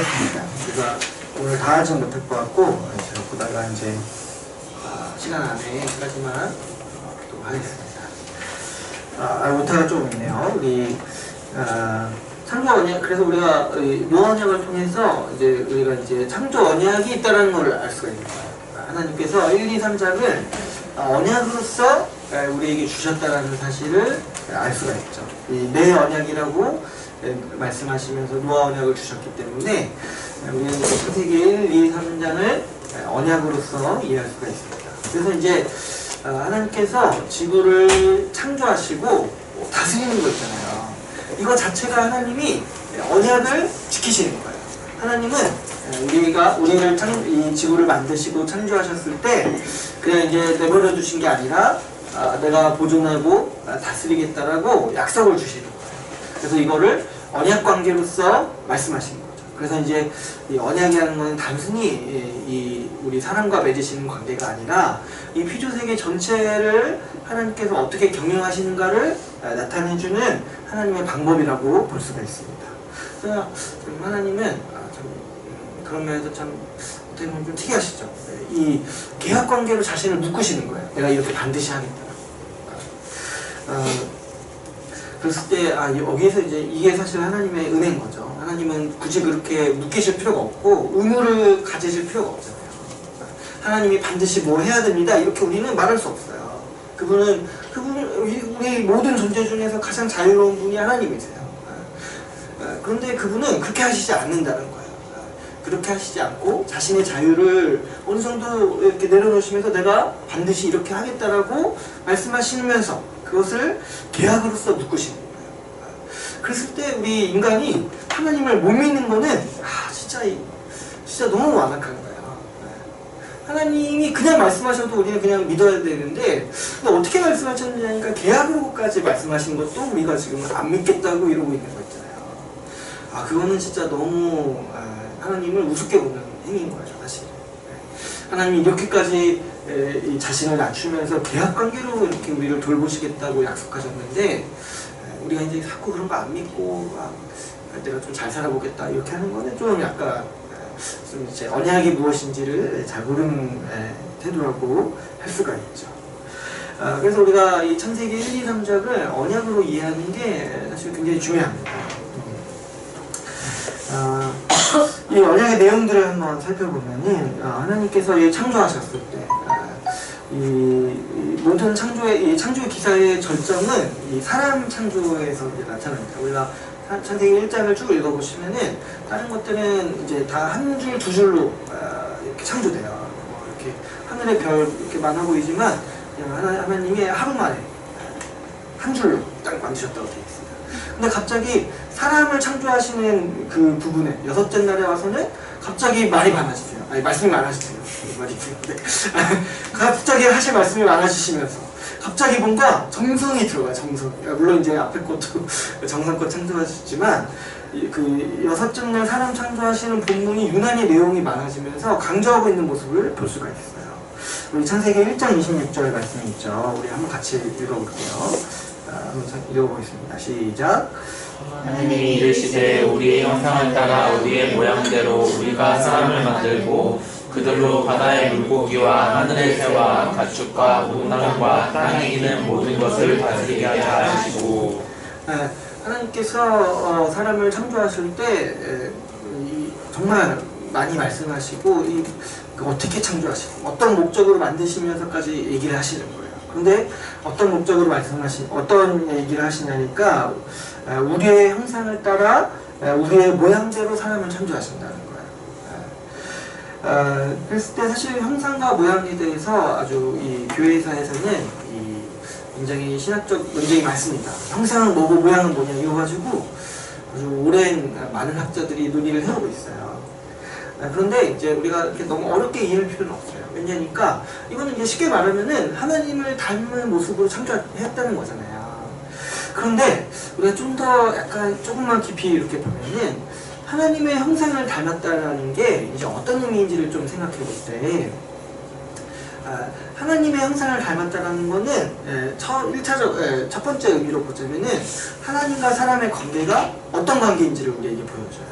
하겠습니다. 제가 오늘 다 하진 못할 것 같고 제가 보다가 이제 시간 안에 여기까지만 또 하겠습니다. 오타가 좀 있네요. 우리 창조 언약, 그래서 우리가 노아 언약을 통해서 이제 우리가 이제 창조 언약이 있다는 걸 알 수가 있는 거예요. 하나님께서 1, 2, 3장을 언약으로서 우리에게 주셨다는 사실을 알 수가 있죠. 이 내 언약이라고 말씀하시면서 노아 언약을 주셨기 때문에 우리는 창세기 1, 2, 3장을 언약으로서 이해할 수가 있습니다. 그래서 이제 하나님께서 지구를 창조하시고 다스리는 거 있잖아요. 이거 자체가 하나님이 언약을 지키시는 거예요. 하나님은 우리를 이 지구를 만드시고 창조하셨을 때 그냥 이제 내버려 두신 게 아니라 내가 보존하고 다스리겠다라고 약속을 주시는 거예요. 그래서 이거를 언약 관계로서 말씀하시는 거죠. 그래서 이제 이 언약이라는 것은 단순히 우리 사람과 맺으시는 관계가 아니라 이 피조세계 전체를 하나님께서 어떻게 경영하시는가를 나타내주는 하나님의 방법이라고 볼 수가 있습니다. 그래서 하나님은 그런 면에서 참 어떻게 보면 좀 특이하시죠. 이 계약 관계로 자신을 묶으시는 거예요. 내가 이렇게 반드시 하겠다. 그랬을 때 여기에서 이제 이게 사실 하나님의 은혜인 거죠. 하나님은 굳이 그렇게 묶이실 필요가 없고 의무를 가지실 필요가 없잖아요. 하나님이 반드시 뭐 해야 됩니다. 이렇게 우리는 말할 수 없어요. 그분은 우리 모든 존재 중에서 가장 자유로운 분이 하나님이세요. 그런데 그분은 그렇게 하시지 않는다는 거예요. 그렇게 하시지 않고 자신의 자유를 어느 정도 이렇게 내려놓으시면서 내가 반드시 이렇게 하겠다라고 말씀하시면서 그것을 계약으로서 묶으시는 거예요. 그랬을 때 우리 인간이 하나님을 못 믿는 거는 진짜 너무 완악한 거예요. 하나님이 그냥 말씀하셔도 우리는 그냥 믿어야 되는데 근데 어떻게 말씀하셨느냐니까 계약으로까지 말씀하신 것도 우리가 지금 안 믿겠다고 이러고 있는 거 있잖아요. 그거는 진짜 너무 하나님을 우습게 보는 행위인 거예요, 사실. 하나님이 이렇게까지 자신을 낮추면서 계약관계로 이렇게 우리를 돌보시겠다고 약속하셨는데 우리가 이제 자꾸 그런 거 안 믿고 내가 좀 잘 살아보겠다 이렇게 하는 거는 좀 약간 좀 이제 언약이 무엇인지를 잘 모르는 태도라고 할 수가 있죠. 그래서 우리가 이 창세기 1, 2, 3장을 언약으로 이해하는 게 사실 굉장히 중요합니다. 이 언약의 내용들을 한번 살펴보면은 하나님께서 창조하셨을 때 이 모든 창조의 기사의 절정은 이 사람 창조에서 이제 나타납니다. 우리가 창세기 1장을 쭉 읽어보시면은 다른 것들은 이제 다 한 줄 두 줄로 이렇게 창조돼요. 이렇게 하늘의 별 이렇게 많아 보이지만 하나님이 하루 만에 한 줄로 딱 만드셨다고 되어 있습니다. 근데 갑자기 사람을 창조하시는 그 부분에 여섯째 날에 와서는 갑자기 말이 많아지세요. 말씀이 많아지세요. 말이 그런데 갑자기 하실 말씀이 많아지시면서 갑자기 뭔가 정성이 들어가요. 정성. 물론 이제 앞에 것도 정성껏 창조하셨지만 그 여섯째 날 사람 창조하시는 본문이 유난히 내용이 많아지면서 강조하고 있는 모습을 볼 수가 있어요. 우리 창세기 1장 26절 말씀이 있죠. 우리 한번 같이 읽어볼게요. 한번 읽어보겠습니다. 시작. 하나님이 이르시되 우리의 형상을 따라 우리의 모양대로 우리가 사람을 만들고 그들로 바다의 물고기와 하늘의 새와 가축과 문나무와 땅에 있는 모든 것을 다스리게 하자 하시고 하나님께서 사람을 창조하실 때 정말 많이 말씀하시고 어떻게 창조하시고 어떤 목적으로 만드시면서까지 얘기를 하시는 거예요. 그런데 어떤 목적으로 어떤 얘기를 하시냐니까 우리의 형상을 따라 우리의 모양대로 사람을 창조하신다는 거예요. 그랬을 때 사실 형상과 모양에 대해서 아주 이 교회사에서는 굉장히 신학적 논쟁이 많습니다. 형상은 뭐고 모양은 뭐냐 이거 가지고 아주 오랜 많은 학자들이 논의를 해오고 있어요. 그런데 이제 우리가 이렇게 너무 어렵게 이해할 필요는 없어요. 왜냐니까 이거는 이제 쉽게 말하면은 하나님을 닮은 모습으로 창조했다는 거잖아요. 그런데 우리가 좀 더 약간 조금만 깊이 이렇게 보면은 하나님의 형상을 닮았다는 게 이제 어떤 의미인지를 좀 생각해 볼 때 하나님의 형상을 닮았다는 거는 첫 번째 의미로 보자면은 하나님과 사람의 관계가 어떤 관계인지를 우리에게 보여줘요.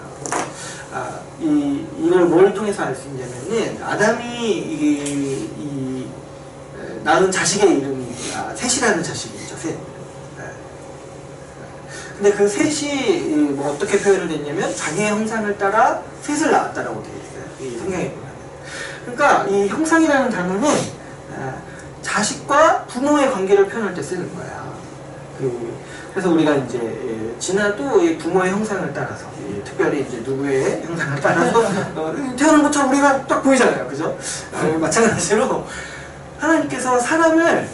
이걸 뭘 통해서 알 수 있냐면은 아담이 낳은 자식의 이름이 셋이라는 자식이 있죠. 셋. 근데 그 셋이 뭐 어떻게 표현을 했냐면 자기의 형상을 따라 셋을 낳았다라고 되어 있어요. 이 성경에 보면. 그러니까 이 형상이라는 단어는 자식과 부모의 관계를 표현할 때 쓰는 거야. 그래서 우리가 이제 지나도 이 부모의 형상을 따라서 특별히 이제 누구의 형상을 따라서 태어난 것처럼 우리가 딱 보이잖아요, 그죠? 마찬가지로 하나님께서 사람을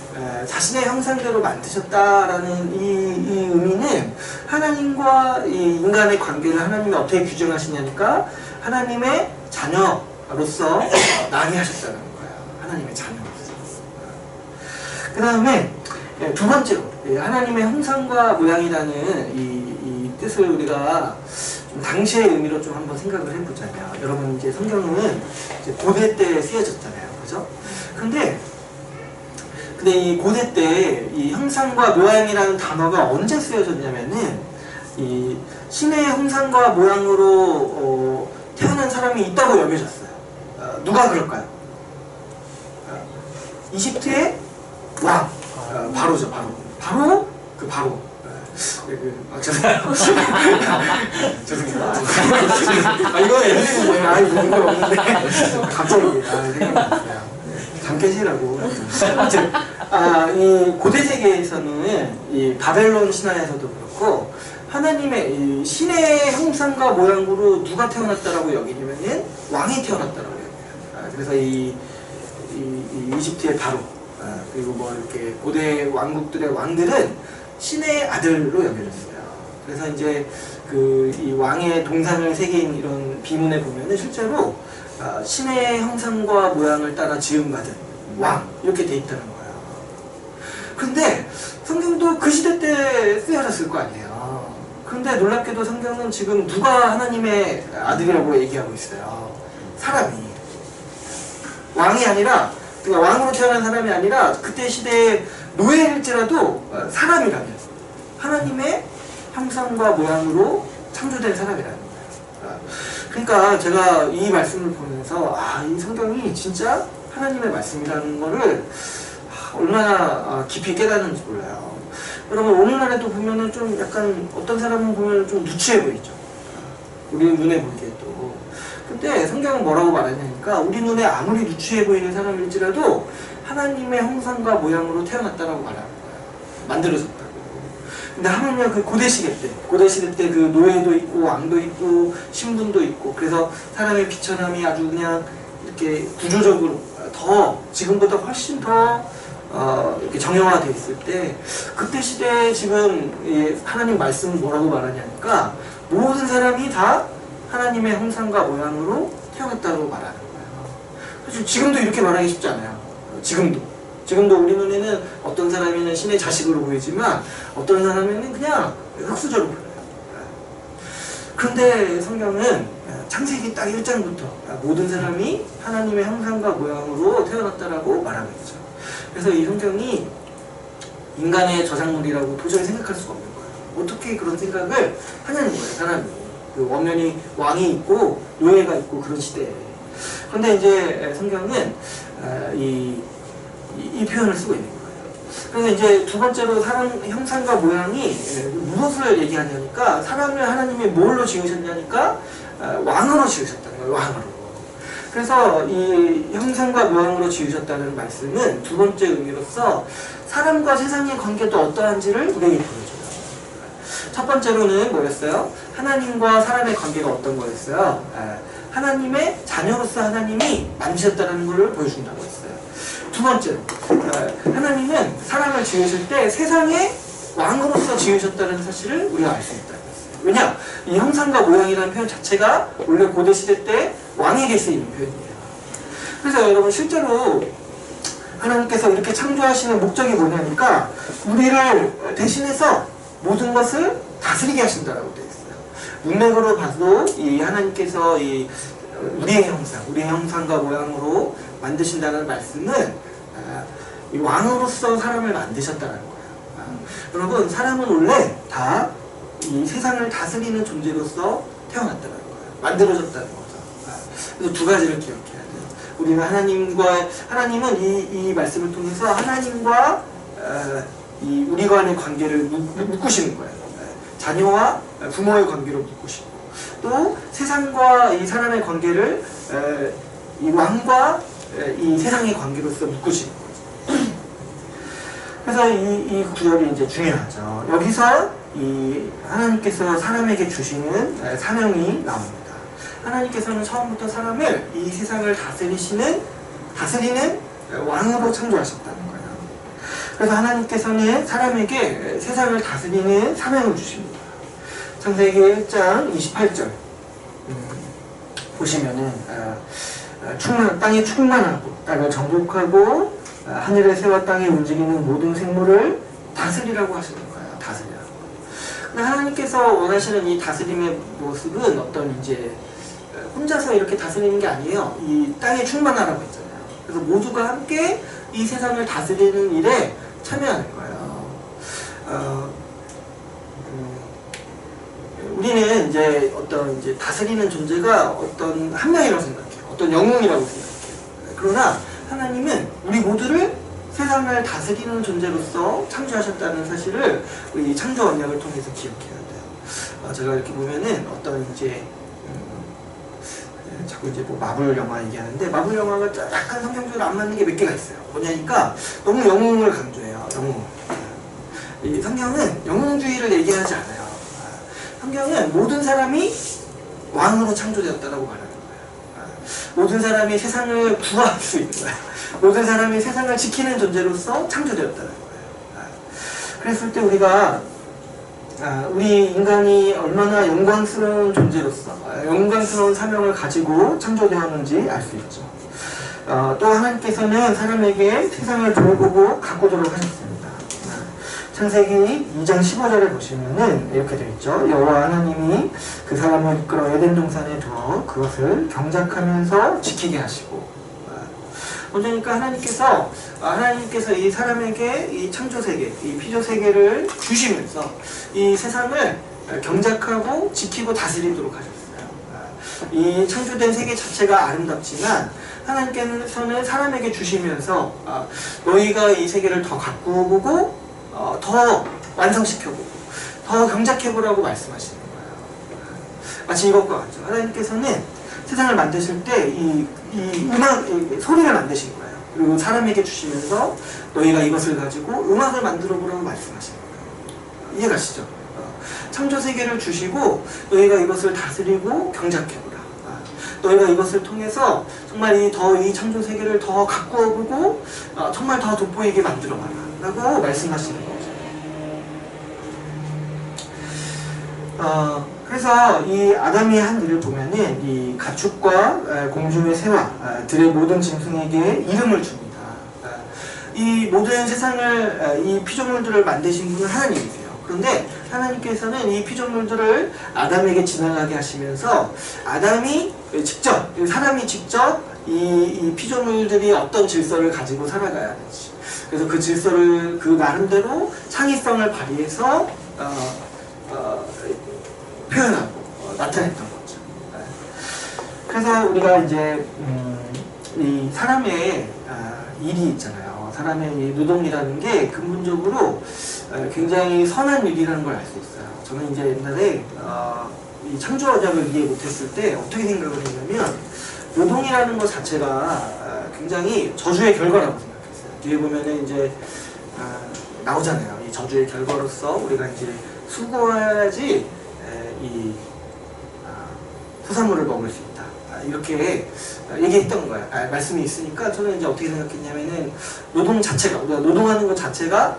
자신의 형상대로 만드셨다라는 이 의미는 하나님과 이 인간의 관계를 하나님이 어떻게 규정하시냐니까 하나님의 자녀로서 나게 하셨다는 거예요. 하나님의 자녀로서. 그 다음에 두 번째로 하나님의 형상과 모양이라는 이 뜻을 우리가 좀 당시의 의미로 좀 한번 생각을 해보자면, 여러분 이제 성경은 이제 고대 때 쓰여졌잖아요, 그죠? 근데 이 고대 때 이 형상과 모양이라는 단어가 언제 쓰여졌냐면은 이 신의 형상과 모양으로 태어난 사람이 있다고 여겨졌어요. 누가 그럴까요? 이집트의 왕. 바로죠, 바로. 바로. 죄송합니다. 이거 예전에 이거 없는데 갑자기 생각났어요. 잠깨시라고. 이 고대 세계에서는 이 바벨론 신화에서도 그렇고 하나님의 이 신의 형상과 모양으로 누가 태어났다라고 여기냐면은 왕이 태어났다라고 여겨요. 그래서 이 이집트의 바로 그리고 뭐 이렇게 고대 왕국들의 왕들은 신의 아들로 여겨졌어요. 그래서 이제 이 왕의 동상을 새긴 이런 비문에 보면은 실제로 신의 형상과 모양을 따라 지음받은 왕 이렇게 돼 있다는 거예요. 근데 성경도 그 시대 때 쓰여졌을 거 아니에요. 그런데 놀랍게도 성경은 지금 누가 하나님의 아들이라고 얘기하고 있어요. 사람이. 왕이 아니라, 그러니까 왕으로 태어난 사람이 아니라 그때 시대에 노예일지라도 사람이라면 하나님의 형상과 모양으로 창조된 사람이라는 거예요. 그러니까 제가 이 말씀을 보면서 이 성경이 진짜 하나님의 말씀이라는 거를 얼마나 깊이 깨닫는지 몰라요. 여러분 오늘날에도 보면은 좀 약간 어떤 사람은 보면 좀 누추해 보이죠. 우리 눈에 보기에도. 근데 성경은 뭐라고 말하냐니까 우리 눈에 아무리 누추해 보이는 사람일지라도 하나님의 형상과 모양으로 태어났다라고 말하는 거예요. 만들어졌다고. 근데 하물며 그 고대 시대 때 그 노예도 있고 왕도 있고 신분도 있고, 그래서 사람의 비천함이 아주 그냥 이렇게 구조적으로 더 지금보다 훨씬 더 이렇게 정형화되어 있을 때, 그때 시대에 지금 하나님 말씀은 뭐라고 말하냐니까 모든 사람이 다 하나님의 형상과 모양으로 태어났다고 말하는 거예요. 사실 지금도 이렇게 말하기 쉽지 않아요. 지금도 우리 눈에는 어떤 사람에는 신의 자식으로 보이지만 어떤 사람에는 그냥 흙수저로 보여요. 그런데 성경은 창세기 딱 1장부터 모든 사람이 하나님의 형상과 모양으로 태어났다라고 말하고 있죠. 그래서 이 성경이 인간의 저작물이라고 도저히 생각할 수가 없는 거예요. 어떻게 그런 생각을 하냐는 거예요, 사람이. 그 원면이 왕이 있고 노예가 있고 그런 시대에. 그런데 이제 성경은 이 표현을 쓰고 있는 거예요. 그래서 이제 두 번째로 사람 형상과 모양이 무엇을 얘기하냐니까 사람을 하나님이 뭘로 지으셨냐니까 왕으로 지으셨다는 거예요. 왕으로. 그래서 이 형상과 모양으로 지으셨다는 말씀은 두 번째 의미로서 사람과 세상의 관계도 어떠한지를 우리에게 보여줘요. 첫 번째로는 뭐였어요? 하나님과 사람의 관계가 어떤 거였어요? 하나님의 자녀로서 하나님이 만드셨다는 것을 보여준다고 했어요. 두 번째로 하나님은 사람을 지으실 때 세상의 왕으로서 지으셨다는 사실을 우리가 알 수 있다는 것이에요. 왜냐? 이 형상과 모양이라는 표현 자체가 원래 고대시대 때 왕에게 쓰이는 표현이에요. 그래서 여러분 실제로 하나님께서 이렇게 창조하시는 목적이 뭐냐니까 우리를 대신해서 모든 것을 다스리게 하신다라고 되어 있어요. 문맥으로 봐도 이 하나님께서 우리의 형상과 모양으로 만드신다는 말씀은 이 왕으로서 사람을 만드셨다는 거예요. 여러분 사람은 원래 다 이 세상을 다스리는 존재로서 태어났다는 거예요. 만들어졌다는 거죠. 그래서 두 가지를 기억해야 돼요. 우리는 하나님은 이 말씀을 통해서 하나님과 우리 간의 관계를 묶으시는 거예요. 자녀와 부모의 관계로 묶으시고, 또 세상과 이 사람의 관계를 이 왕과 이 세상의 관계로서 묶으시는 거죠. 그래서 이 구절이 이제 중요하죠. 여기서 이 하나님께서 사람에게 주시는 사명이 나옵니다. 하나님께서는 처음부터 사람을 이 세상을 다스리는 왕으로 창조하셨다는 거예요. 그래서 하나님께서는 사람에게 세상을 다스리는 사명을 주십니다. 창세기 1장 28절 보시면은 땅이 충만하고 땅을 정복하고 하늘의 새와 땅에 움직이는 모든 생물을 다스리라고 하시는 거예요. 다스리라고. 근데 하나님께서 원하시는 이 다스림의 모습은 어떤 이제 혼자서 이렇게 다스리는 게 아니에요. 이 땅에 충만하라고 했잖아요. 그래서 모두가 함께 이 세상을 다스리는 일에 참여하는 거예요. 우리는 이제 어떤 이제 다스리는 존재가 어떤 한 명이라고 생각해요. 어떤 영웅이라고 생각해요. 그러나 하나님은 우리 모두를 세상을 다스리는 존재로서 창조하셨다는 사실을 우리 창조 언약을 통해서 기억해야 돼요. 제가 이렇게 보면은 어떤 이제 자꾸 이제 뭐 마블 영화 얘기하는데, 마블 영화가 약간 성경적으로 안 맞는 게 몇 개가 있어요. 뭐냐니까 너무 영웅을 강조해요. 영웅. 이 성경은 영웅주의를 얘기하지 않아요. 성경은 모든 사람이 왕으로 창조되었다고 말하는 거예요. 모든 사람이 세상을 구할 수 있는 거예요. 모든 사람이 세상을 지키는 존재로서 창조되었다는 거예요. 그랬을 때 우리 인간이 얼마나 영광스러운 존재로서 영광스러운 사명을 가지고 창조되었는지 알 수 있죠. 또 하나님께서는 사람에게 세상을 돌보고 가꾸도록 하셨습니다. 창세기 2장 15절에 보시면은 이렇게 되어 있죠. 여호와 하나님이 그 사람을 이끌어 에덴 동산에 두어 그것을 경작하면서 지키게 하시고, 그러니까 하나님께서 이 사람에게 이 창조 세계, 이 피조 세계를 주시면서 이 세상을 경작하고 지키고 다스리도록 하셨어요. 이 창조된 세계 자체가 아름답지만 하나님께서는 사람에게 주시면서 너희가 이 세계를 더 가꾸고 더 완성시켜보고 더 경작해보라고 말씀하시는 거예요. 마치 이것과 같죠. 하나님께서는 세상을 만드실 때 이 소리를 만드신 거예요. 그리고 사람에게 주시면서 너희가 이것을 가지고 음악을 만들어 보라고 말씀하시는 거예요. 이해가시죠? 창조 세계를 주시고 너희가 이것을 다스리고 경작해보라. 너희가 이것을 통해서 정말 이 창조 세계를 더 가꾸어 보고 정말 더 돋보이게 만들어 봐라 라고 말씀하시는 거죠. 그래서 이 아담이 한 일을 보면은 이 가축과 공중의 새와 들의 모든 짐승에게 이름을 줍니다. 이 모든 세상을 이 피조물들을 만드신 분은 하나님이세요. 그런데 하나님께서는 이 피조물들을 아담에게 지나가게 하시면서 사람이 직접 이 피조물들이 어떤 질서를 가지고 살아가야 하는지, 그래서 그 질서를 그 나름대로 창의성을 발휘해서 표현하고 나타냈던 거죠. 그래서 우리가 이제 이 사람의 일이 있잖아요. 사람의 이 노동이라는 게 근본적으로 굉장히 선한 일이라는 걸 알 수 있어요. 저는 이제 옛날에 이 창조 언약을 이해 못했을 때 어떻게 생각을 했냐면, 노동이라는 것 자체가 굉장히 저주의 결과라고 생각했어요. 뒤에 보면은 이제 나오잖아요. 이 저주의 결과로서 우리가 이제 수고해야지 이 소산물을 먹을 수 있다. 이렇게 얘기했던 거예요. 말씀이 있으니까 저는 이제 어떻게 생각했냐면은 노동 자체가, 우리가 노동하는 것 자체가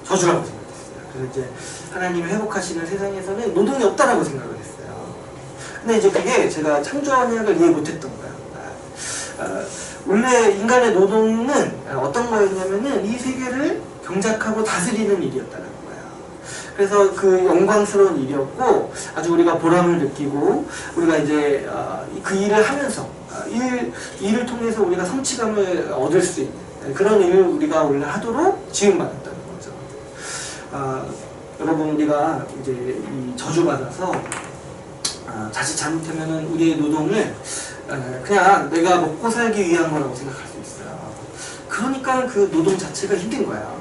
저주라고 생각했어요. 그래서 이제 하나님이 회복하시는 세상에서는 노동이 없다라고 생각을 했어요. 근데 이제 그게 제가 창조 언약을 이해 못했던 거예요. 원래 인간의 노동은 어떤 거였냐면은 이 세계를 경작하고 다스리는 일이었다는 거예요. 그래서 그 영광스러운 일이었고, 아주 우리가 보람을 느끼고, 우리가 이제 그 일을 하면서 일을 통해서 우리가 성취감을 얻을 수 있는 그런 일을 우리가 원래 하도록 지음받았다는 거죠. 여러분, 우리가 이제 이 저주받아서 자칫 잘못하면은 우리의 노동을 그냥 내가 먹고 살기 위한 거라고 생각할 수 있어요. 그러니까 그 노동 자체가 힘든 거야.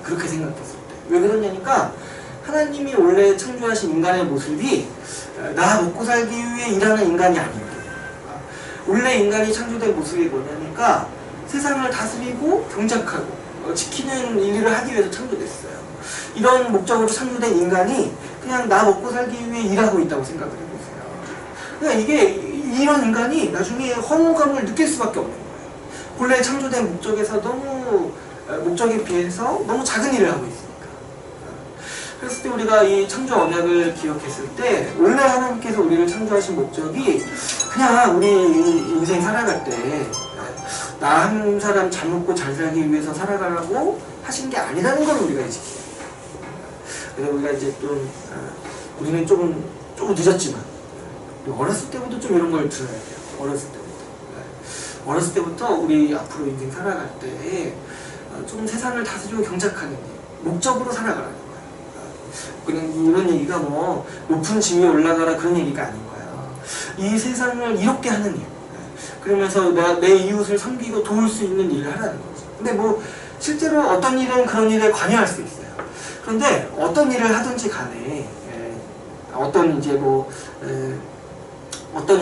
그렇게 생각했을 때. 왜 그러냐니까 하나님이 원래 창조하신 인간의 모습이 나 먹고 살기 위해 일하는 인간이 아니에요. 원래 인간이 창조된 모습이 뭐냐니까 세상을 다스리고 경작하고 지키는 일을 하기 위해서 창조됐어요. 이런 목적으로 창조된 인간이 그냥 나 먹고 살기 위해 일하고 있다고 생각을 해보세요. 그러니까 이게 이런 인간이 나중에 허무감을 느낄 수밖에 없는 거예요. 본래 창조된 목적에서 목적에 비해서 너무 작은 일을 하고 있으니까. 그랬을 때 우리가 이 창조 언약을 기억했을 때 원래 하나님께서 우리를 창조하신 목적이 그냥 우리 인생 살아갈 때 나 한 사람 잘 먹고 잘 살기 위해서 살아가라고 하신 게 아니라는 걸 우리가 이제 그래서 우리가 이제 좀 우리는 조금 늦었지만 어렸을 때부터 좀 이런 걸 들어야 돼요. 어렸을 때부터 우리 앞으로 인생 살아갈 때 좀 세상을 다스리고 경작하는 일, 목적으로 살아가라는 거예요. 그냥 이런 얘기가 뭐 높은 지위에 올라가라 그런 얘기가 아닌 거예요. 이 세상을 이롭게 하는 일, 그러면서 내 이웃을 섬기고 도울 수 있는 일을 하라는 거죠. 근데 뭐 실제로 어떤 일은 그런 일에 관여할 수 있어요. 그런데 어떤 일을 하든지 간에 어떤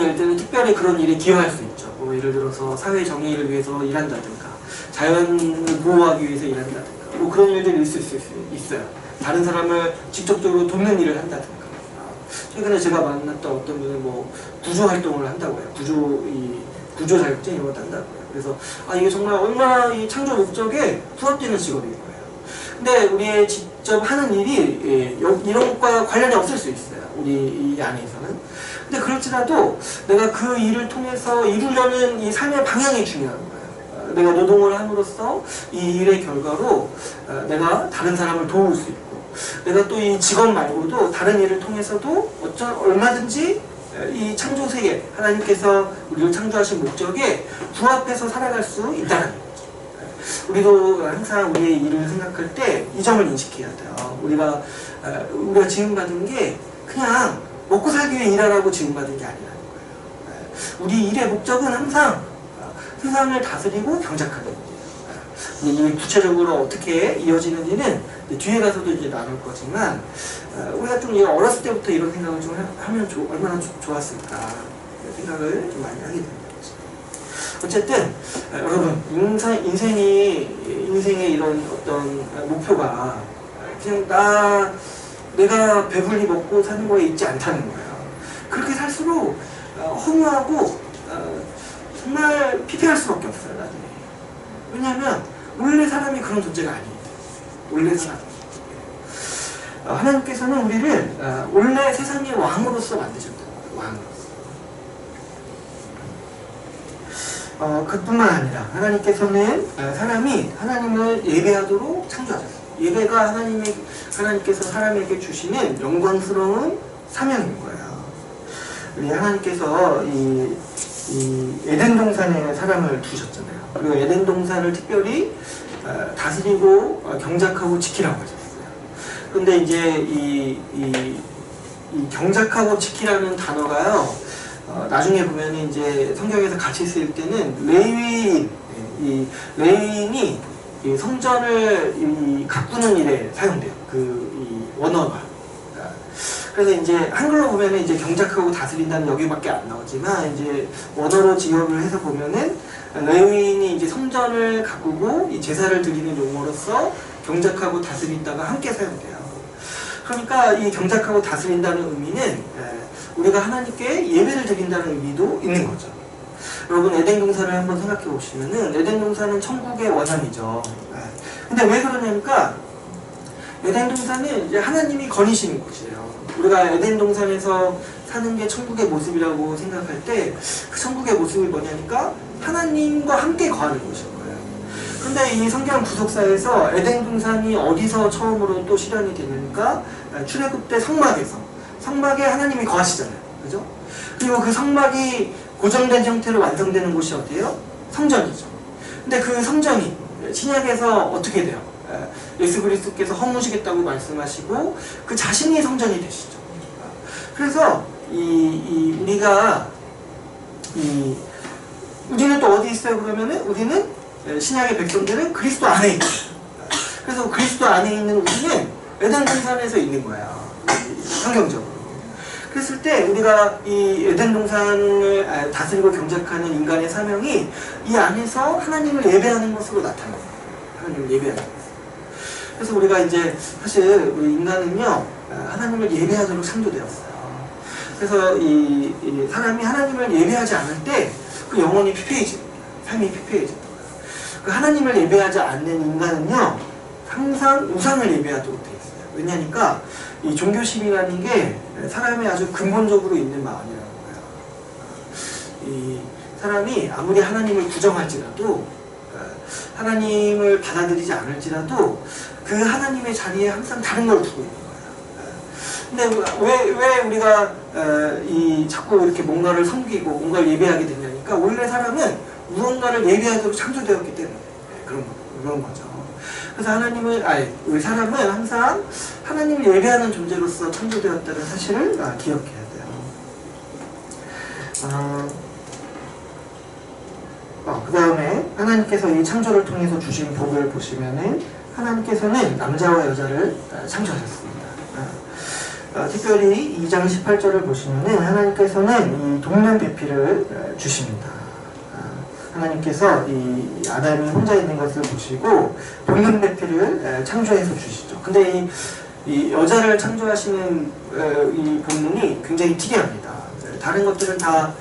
일들은 특별히 그런 일에 기여할 수 있죠. 뭐 예를 들어서 사회 정의를 위해서 일한다든가, 자연을 보호하기 위해서 일한다든가, 뭐 그런 일들이 있을 수 있어요. 다른 사람을 직접적으로 돕는 일을 한다든가. 최근에 제가 만났던 어떤 분은 뭐 구조 활동을 한다고 해요. 구조 자격증 이런 것도 한다고요. 그래서 이게 정말 얼마나 이 창조 목적에 부합되는 직업인 거예요. 근데 우리의 직접 하는 일이 이런 것과 관련이 없을 수 있어요. 우리 이 안에서는. 근데 그럴지라도 내가 그 일을 통해서 이루려는 이 삶의 방향이 중요한 거예요. 내가 노동을 함으로써 이 일의 결과로 내가 다른 사람을 도울 수 있고, 내가 또 이 직업 말고도 다른 일을 통해서도 얼마든지 이 창조 세계, 하나님께서 우리를 창조하신 목적에 부합해서 살아갈 수 있다는 거죠. 우리도 항상 우리의 일을 생각할 때 이 점을 인식해야 돼요. 우리가 지음받은 게 그냥 먹고 살기 위해 일하라고 지음받은 게 아니라는 거예요. 우리 일의 목적은 항상 세상을 다스리고 경작하는 일이에요. 이 구체적으로 어떻게 이어지는지는 뒤에 가서도 이제 나눌 거지만, 우리가 좀 어렸을 때부터 이런 생각을 좀 하면 얼마나 좋았을까 생각을 좀 많이 하게 됩니다. 어쨌든 여러분, 인생의 이런 어떤 목표가 그냥 내가 배불리 먹고 사는 거에 있지 않다는 거예요. 그렇게 살수록 허무하고 정말 피폐할 수밖에 없어요, 나중에. 왜냐하면 원래 사람이 그런 존재가 아니에요. 원래 사람. 하나님께서는 우리를 원래 세상의 왕으로서 만드셨다는 거예요. 왕으로서. 그뿐만 아니라 하나님께서는 사람이 하나님을 예배하도록 창조하셨어요. 예배가 하나님께서 사람에게 주시는 영광스러운 사명인 거예요. 우리 하나님께서 이 에덴 동산에 사람을 두셨잖아요. 그리고 에덴 동산을 특별히 다스리고 경작하고 지키라고 하셨어요. 근데 이제 이 경작하고 지키라는 단어가요, 나중에 보면 이제 성경에서 같이 쓰일 때는 레위인이 이 성전을 가꾸는 일에 사용돼요. 이 원어가. 그래서 이제 한글로 보면은 이제 경작하고 다스린다는 여기밖에 안 나오지만, 이제 원어로 지역을 해서 보면은 레위인이 이제 성전을 가꾸고 이 제사를 드리는 용어로서 경작하고 다스린다가 함께 사용돼요. 그러니까 이 경작하고 다스린다는 의미는 우리가 하나님께 예배를 드린다는 의미도 있는 거죠. 여러분, 에덴 동산을 한번 생각해 보시면은 에덴 동산은 천국의 원형이죠. 근데 왜 그러냐니까 에덴 동산은 이제 하나님이 거니시는 곳이에요. 우리가 에덴 동산에서 사는 게 천국의 모습이라고 생각할 때 그 천국의 모습이 뭐냐니까 하나님과 함께 거하는 곳인 거예요. 근데 이 성경 구속사에서 에덴 동산이 어디서 처음으로 또 실현이 되니까 출애굽 때 성막에 하나님이 거하시잖아요. 그죠? 그리고 그 성막이 고정된 형태로 완성되는 곳이 어디예요? 성전이죠. 근데 그 성전이 신약에서 어떻게 돼요? 예수 그리스도께서 허무시겠다고 말씀하시고 그 자신이 성전이 되시죠. 그래서 우리가 우리는 또 어디 있어요? 그러면은 우리는 신약의 백성들은 그리스도 안에 있죠. 그래서 그리스도 안에 있는 우리는 에덴 동산에서 있는 거야. 환경적으로. 그랬을 때 우리가 이 에덴 동산을 다스리고 경작하는 인간의 사명이 이 안에서 하나님을 예배하는 것으로 나타나요. 하나님을 예배하는 것. 그래서 우리가 이제 사실 우리 인간은요 하나님을 예배하도록 창조되었어요. 그래서 이 사람이 하나님을 예배하지 않을 때 그 영혼이 피폐해집니다. 삶이 피폐해집니다. 그 하나님을 예배하지 않는 인간은요 항상 우상을 예배하도록 되어 있어요. 왜냐니까 이 종교심이라는 게 사람의 아주 근본적으로 있는 마음이라는 거예요. 이 사람이 아무리 하나님을 부정할지라도 하나님을 받아들이지 않을지라도 그 하나님의 자리에 항상 다른 걸 두고 있는 거예요. 근데 왜 우리가 자꾸 이렇게 뭔가를 섬기고 뭔가를 예배하게 되냐니까 원래 사람은 무언가를 예배하도록 창조되었기 때문에 그런 거죠. 그래서 우리 사람은 항상 하나님을 예배하는 존재로서 창조되었다는 사실을 기억해야 돼요. 그 다음에 하나님께서 이 창조를 통해서 주신 복을 보시면은 하나님께서는 남자와 여자를 창조하셨습니다. 특별히 2장 18절을 보시면은 하나님께서는 이 동면 배필을 주십니다. 하나님께서 이 아담이 혼자 있는 것을 보시고 동면 배필을 창조해서 주시죠. 근데 이 여자를 창조하시는 이 본문이 굉장히 특이합니다. 다른 것들은 다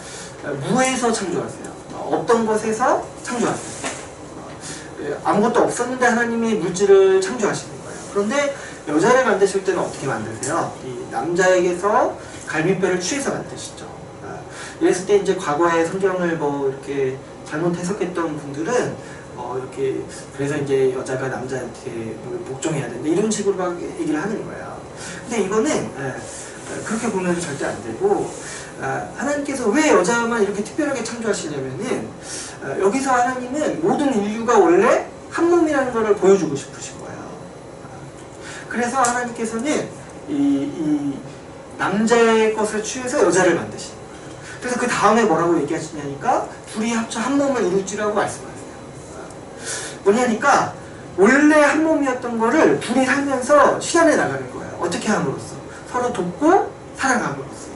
무에서 창조하세요. 없던 것에서 창조하세요. 아무것도 없었는데 하나님이 물질을 창조하시는 거예요. 그런데 여자를 만드실 때는 어떻게 만드세요? 이 남자에게서 갈비뼈를 취해서 만드시죠. 이랬을 때 이제 과거에 성경을 이렇게 잘못 해석했던 분들은 이렇게 그래서 이제 여자가 남자한테 복종해야 된다 이런 식으로 막 얘기를 하는 거예요. 근데 이거는 그렇게 보면 절대 안 되고 하나님께서 왜 여자만 이렇게 특별하게 창조하시냐면은 여기서 하나님은 모든 인류가 원래 한 몸이라는 것을 보여주고 싶으신 거예요. 그래서 하나님께서는 이 남자의 것을 취해서 여자를 만드신 거예요. 그래서 그 다음에 뭐라고 얘기하시냐니까 둘이 합쳐 한 몸을 이룰지라고 말씀하세요. 뭐냐니까 원래 한 몸이었던 거를 둘이 살면서 실현해 나가는 거예요. 어떻게 함으로써? 서로 돕고 사랑함으로써.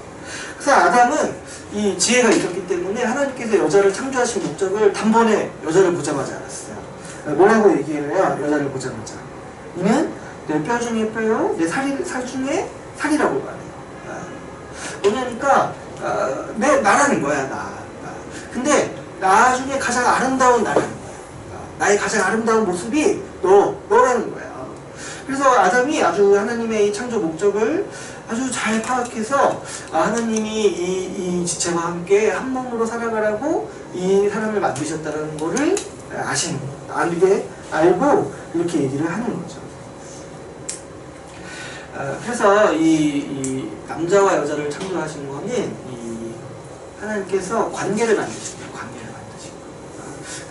그래서 아담은 이 지혜가 있었기 때문에 하나님께서 여자를 창조하신 목적을 단번에 여자를 보자마자 알았어요. 뭐라고 얘기를 해요? 여자를 보자마자. 이는 내 뼈 중에 뼈요, 내 살 중에 살이라고 말해요. 뭐냐니까 나라는 거야, 나. 근데 나 중에 가장 아름다운 나라는 거야. 나의 가장 아름다운 모습이 너라는 거야. 그래서 아담이 아주 하나님의 이 창조 목적을 아주 잘 파악해서 하나님이 이 지체와 함께 한 몸으로 살아가라고 이 사람을 만드셨다는 거를 알고 이렇게 얘기를 하는 거죠. 그래서 이 남자와 여자를 창조하신 거는 이 하나님께서 관계를 만드신 거예요.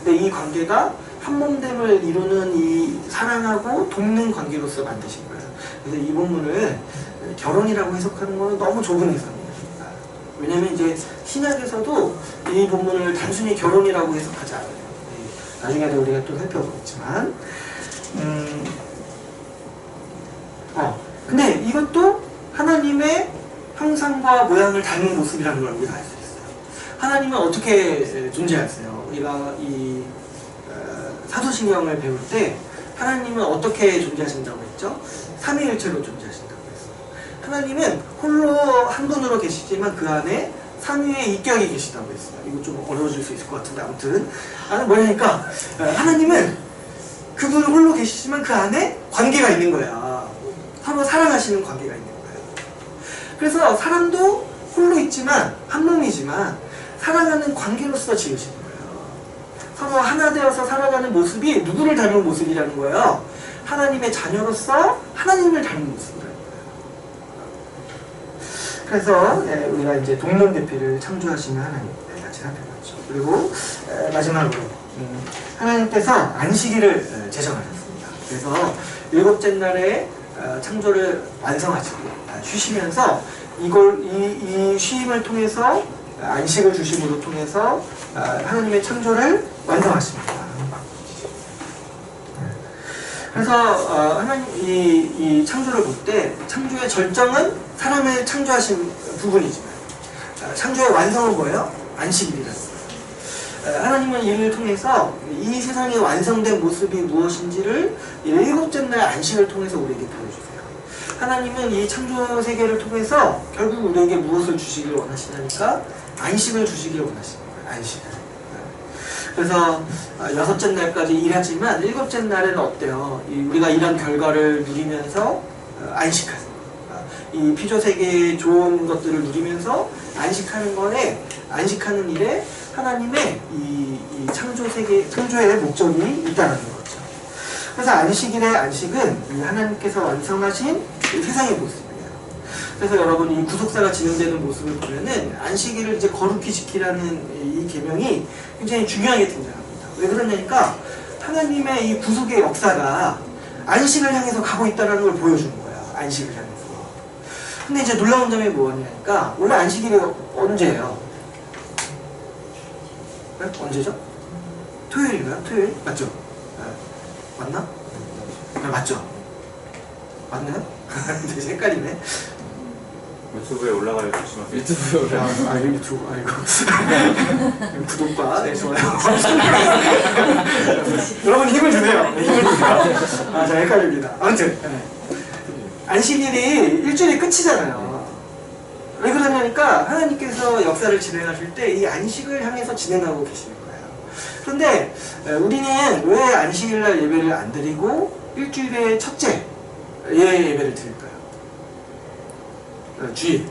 근데 이 관계가 한 몸됨을 이루는 이 사랑하고 돕는 관계로서 만드신 거예요. 그래서 이 본문을 결혼이라고 해석하는 것은 너무 좁은 해석입니다. 왜냐면 이제 신약에서도 이 본문을 단순히 결혼이라고 해석하지 않아요. 나중에도 우리가 또 살펴보겠지만 근데 이것도 하나님의 형상과 모양을 닮은 모습이라는 걸 우리가 알 수 있어요. 하나님은 어떻게 존재하세요? 우리가 이 사도신경을 배울 때 하나님은 어떻게 존재하신다고 했죠? 삼위일체로 존재하신다고 했어요. 하나님은 홀로 한 분으로 계시지만 그 안에 삼위의 인격이 계시다고 했어요. 이거 좀 어려워질 수 있을 것 같은데 아무튼 뭐냐니까 하나님은 그분 홀로 계시지만 그 안에 관계가 있는 거야. 서로 사랑하시는 관계가 있는 거예요. 그래서 사람도 홀로 있지만 한 몸이지만 사랑하는 관계로서 지으시는 거예요. 서로 하나 되어서 살아가는 모습이 누구를 닮은 모습이라는 거예요? 하나님의 자녀로서 하나님을 닮은 모습이라는 거예요. 그래서 우리가 이제 동명대표를 창조하시는 하나님 같이 살펴봤죠. 그리고 마지막으로 하나님께서 안식일을 제정하셨습니다. 그래서 일곱째 날에 창조를 완성하시고 쉬시면서 이 쉼을 통해서 안식을 주심으로 통해서 하나님의 창조를 완성하십니다. 그래서 하나님 이 창조를 볼 때 창조의 절정은 사람을 창조하신 부분이지만 창조의 완성은 뭐예요? 안식일이라는 거예요. 하나님은 이를 통해서 이 세상의 완성된 모습이 무엇인지를 일곱째 날 안식을 통해서 우리에게 보여주세요. 하나님은 이 창조 세계를 통해서 결국 우리에게 무엇을 주시길 원하시냐니까 안식을 주시길 원하십니다. 안식을. 그래서 여섯째 날까지 일하지만 일곱째 날에는 어때요? 우리가 일한 결과를 누리면서 안식하는 이 피조 세계의 좋은 것들을 누리면서 안식하는 거에 안식하는 일에 하나님의 이 창조 세계 창조의 목적이 있다는 거죠. 그래서 안식일의 안식은 하나님께서 완성하신 세상의 모습이에요. 그래서 여러분 이 구속사가 진행되는 모습을 보면은 안식일을 이제 거룩히 지키라는 이 계명이 굉장히 중요하게 등장합니다. 왜 그러냐니까 하나님의 이 구속의 역사가 안식을 향해서 가고 있다는 걸 보여주는 거예요. 안식을 향해서. 근데 이제 놀라운 점이 뭐냐니까 원래 안식일이 언제예요? 네? 언제죠? 토요일인가요? 토요일? 맞죠? 네. 맞나? 네, 맞죠? 맞나요? 되게 헷갈리네. 유튜브에 올라가요. 조심하세요. 유튜브에 올라가요. 유튜브, 아이고. 구독과, 네, 좋아요. 여러분 힘을 주세요. 힘을 주세요. 자, 헷갈립니다. 아무튼, 네. 안식일이 일주일이 끝이잖아요. 왜 그러냐니까 하나님께서 역사를 진행하실 때 이 안식을 향해서 진행하고 계시는 거예요. 그런데 우리는 왜 안식일날 예배를 안 드리고 일주일의 첫째 예배를 드릴까요? 주일.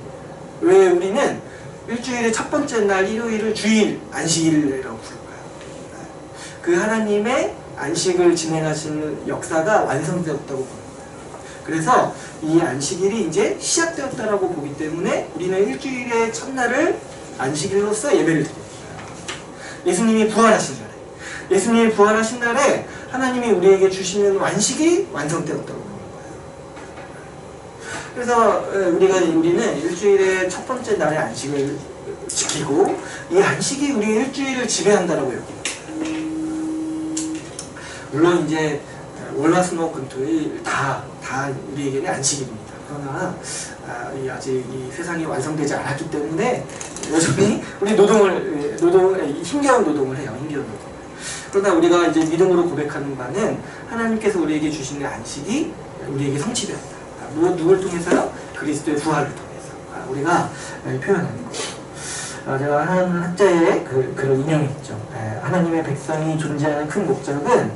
왜 우리는 일주일의 첫 번째 날 일요일을 주일 안식일이라고 부를까요? 그 하나님의 안식을 진행하시는 역사가 완성되었다고 부릅니다. 그래서 이 안식일이 이제 시작되었다라고 보기 때문에 우리는 일주일의 첫날을 안식일로서 예배를 드립니다. 예수님이 부활하신 날에, 예수님이 부활하신 날에 하나님이 우리에게 주시는 안식이 완성되었다고 보는 거예요. 그래서 우리는 일주일의 첫 번째 날의 안식을 지키고 이 안식이 우리 일주일을 지배한다라고 여깁니다. 물론 이제 월화수목금토일 다 우리에게는 안식일입니다. 그러나 아직 이 세상이 완성되지 않았기 때문에 여전히 우리 힘겨운 노동을 해요. 힘겨운 노동. 그러나 우리가 이제 믿음으로 고백하는 바는 하나님께서 우리에게 주시는 안식이 우리에게 성취되었다. 누굴 통해서요? 그리스도의 부활을 통해서 우리가 표현하는 거죠. 제가 한 학자의 그런 인용이 있죠. 하나님의 백성이 존재하는 큰 목적은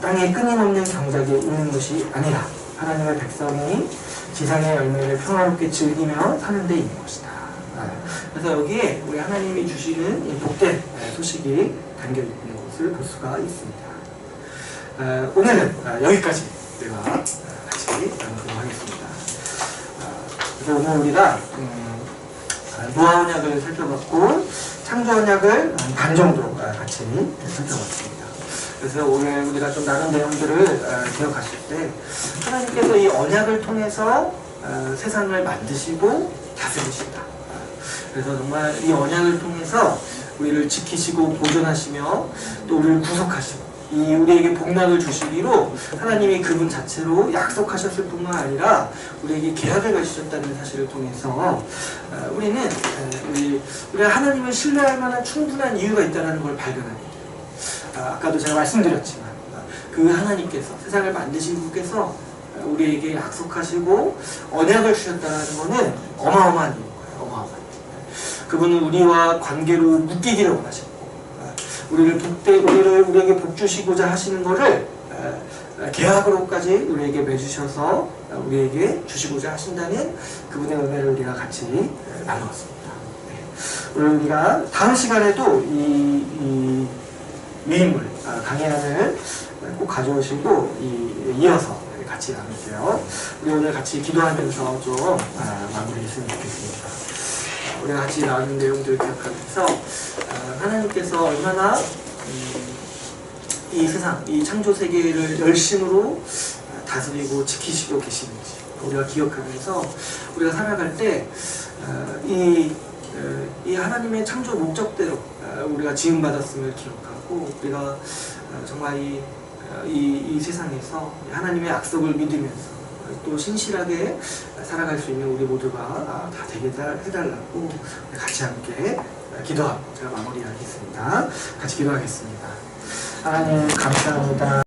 땅에 끊임없는 경작이 있는 것이 아니라 하나님의 백성이 지상의 열매를 평화롭게 즐기며 사는 데 있는 것이다. 그래서 여기에 우리 하나님이 주시는 이 복된 소식이 담겨 있는 것을 볼 수가 있습니다. 오늘은 여기까지 우리가 같이 나누도록 하겠습니다. 그래서 오늘 우리가 노아 언약을 살펴봤고 창조 언약을 반 정도 같이 살펴봤습니다. 그래서 오늘 우리가 좀 나눈 내용들을 기억하실 때 하나님께서 이 언약을 통해서 세상을 만드시고 다스리신다. 그래서 정말 이 언약을 통해서 우리를 지키시고 보존하시며 또 우리를 구속하시고 우리에게 복락을 주시기로 하나님이 그분 자체로 약속하셨을 뿐만 아니라 우리에게 계약을 가지셨다는 사실을 통해서 우리는 우리가 하나님을 신뢰할 만한 충분한 이유가 있다는 걸 발견하게 돼요. 아까도 제가 말씀드렸지만 그 하나님께서 세상을 만드신 분께서 우리에게 약속하시고 언약을 주셨다는 것은 어마어마한 일인 거예요. 어마어마한 일. 그분은 우리와 관계로 묶이기를 원하셨고 우리에게 복 주시고자 하시는 것을 계약으로까지 우리에게 맺으셔서 우리에게 주시고자 하신다는 그분의 은혜를 우리가 같이 나누었습니다. 오늘 우리가 다음 시간에도 이 유인물 강해안을 꼭 가져오시고 이어서 같이 나눌게요. 우리 오늘 같이 기도하면서 좀 마무리했으면 좋겠습니다. 우리가 같이 나눈 내용들을 기억하면서 하나님께서 얼마나 이 세상, 이 창조 세계를 열심으로 다스리고 지키시고 계시는지 우리가 기억하면서 우리가 살아갈 때 이 하나님의 창조 목적대로 우리가 지음받았음을 기억하고 우리가 정말 이 세상에서 하나님의 약속을 믿으면서 또 신실하게 살아갈 수 있는 우리 모두가 다 되게 해달라고 같이 함께 기도하고 제가 마무리하겠습니다. 같이 기도하겠습니다. 하나님 감사합니다.